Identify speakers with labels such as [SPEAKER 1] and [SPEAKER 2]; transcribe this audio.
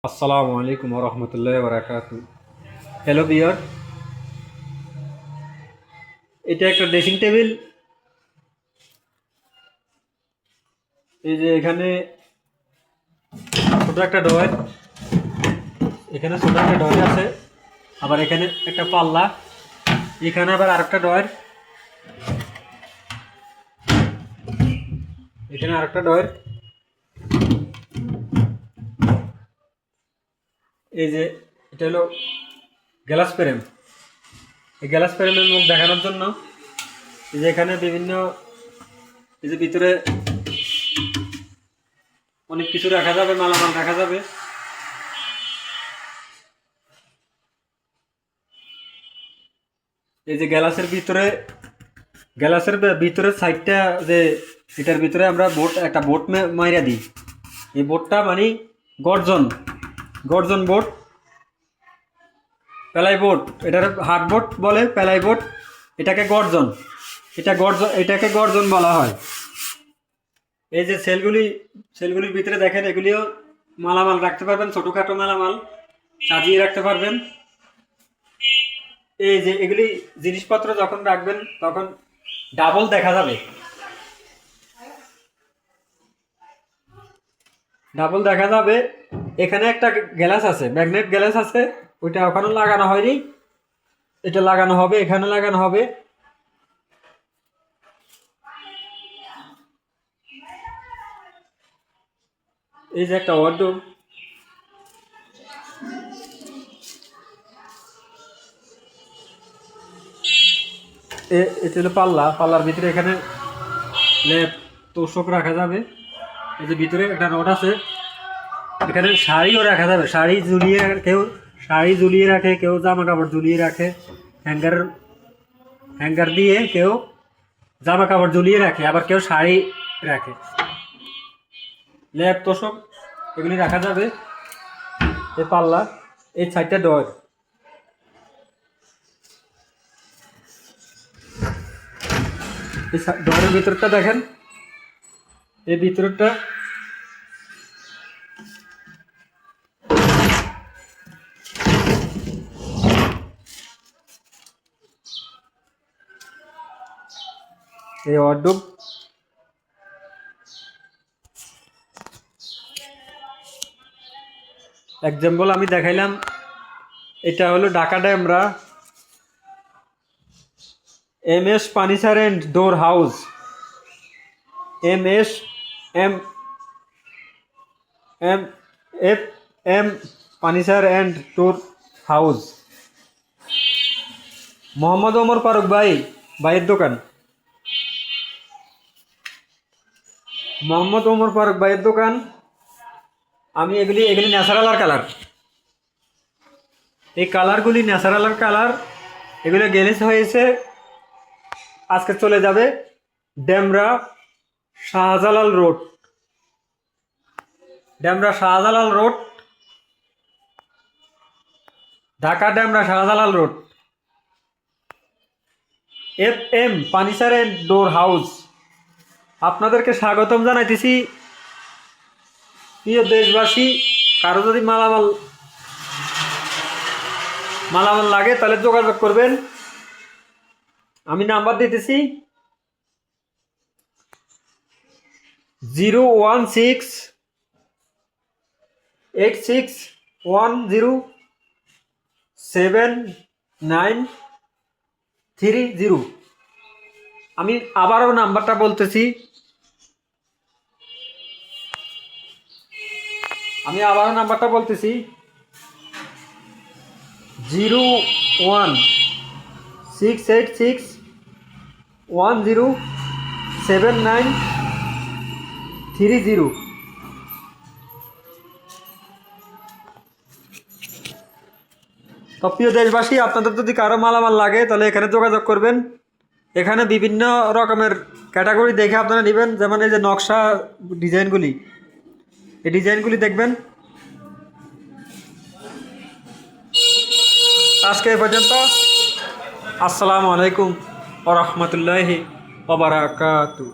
[SPEAKER 1] আসসালামু আলাইকুম রহমতুল্লাহ বারাকাতু। হ্যালো বিয়ার, এটা একটা ড্রেসিং টেবিল। এই যে এখানে ছোট একটা ডয়ার, এখানে ছোট একটা ডয়ার আছে, আবার এখানে একটা পাল্লা, এখানে আবার আরেকটা ডয়ার, এখানে আরেকটা ডয়ার। এই যে এটা হলো গ্লাস ফ্রেম। এই গ্লাস ফ্রেমের মুখ দেখানোর জন্য এই যে এখানে বিভিন্ন, এই যে ভিতরে অনেক কিছু রাখা যাবে, মালামাল রাখা যাবে। এই যে গ্যালাসের ভিতরে সাইডটা, যে এটার ভিতরে আমরা একটা বোট মাইরা দিই। এই বোটটা মানে গর্জন গর্জন বোট, প্যালাই বোট, এটার হার্ড বোট বলে, প্যালাই বোট। এটাকে গর্জন বলা হয়। এই যে সেলগুলির ভিতরে দেখেন, এগুলিও মালামাল রাখতে পারবেন, ছোটোখাটো মালামাল সাজিয়ে রাখতে পারবেন। এই যে এগুলি জিনিসপত্র যখন রাখবেন তখন ডাবল দেখা যাবে, ডাবল দেখা যাবে। এখানে একটা গ্লাস আছে, ম্যাগনেট গ্লাস আছে, ওইটা ওখানে লাগানো হয়নি, এটা লাগানো হবে, এখানে লাগানো হবে। এই যে একটা ওয়ার্ডরোব, এটা হলো পাল্লার ভিতরে এখানে লেপ তোষক রাখা যাবে। এই যে ভিতরে একটা রড আছে, এখানে শাড়িও রাখা যাবে, শাড়ি ঝুলিয়ে রাখে, কেউ জামা কাপড় ঝুলিয়ে রাখে, হ্যাঙ্গার দিয়ে কেউ জামা কাপড় ঝুলিয়ে রাখে, আবার কেউ শাড়ি রাখে। লেপ তোষক এগুলি রাখা যাবে। এই পাল্লা, এই সাইডটা ডর, এই ডরের ভিতরটা দেখেন, এই ভিতরটা এই ওয়ার্ডরোব। এক্সাম্পল আমি দেখাইলাম, এটা হলো Dhaka Demra MS furniture and door house, MS M M F M furniture and door house, Mohammad Omar Faruk ভাইয়ের দোকান, মোহাম্মদ ওমর ফারুক ভাইয়ের দোকান। আমি এগুলি ন্যাচারাল কালার, এই কালারগুলি ন্যাচারাল কালার, এগুলো গ্লেজ হয়েছে, আজকে চলে যাবে Demra Shahjalal road, Dhaka Demra Shahjalal road, FM furniture and door house. আপনাদেরকে স্বাগতম জানাইতেছি প্রিয় দেশবাসী। কারো যদি মালামাল লাগে তাহলে যোগাযোগ করবেন, আমি নাম্বার দিতেছি 01686107930। আমি আবারও নাম্বারটা বলতেছি, আমি আবারও নাম্বারটা বলতেছি 01686107930। তো প্রিয় দেশবাসী, আপনাদের যদি কারো মালামাল লাগে তাহলে এখানে যোগাযোগ করবেন। এখানে বিভিন্ন রকমের ক্যাটাগরি দেখে আপনারা নেবেন, যেমন এই যে নকশা ডিজাইনগুলি, এই ডিজাইনগুলি দেখবেন। আজকে এই পর্যন্ত। আসসালামু আলাইকুম ওয়া রাহমাতুল্লাহি ওয়া বারাকাতুহু।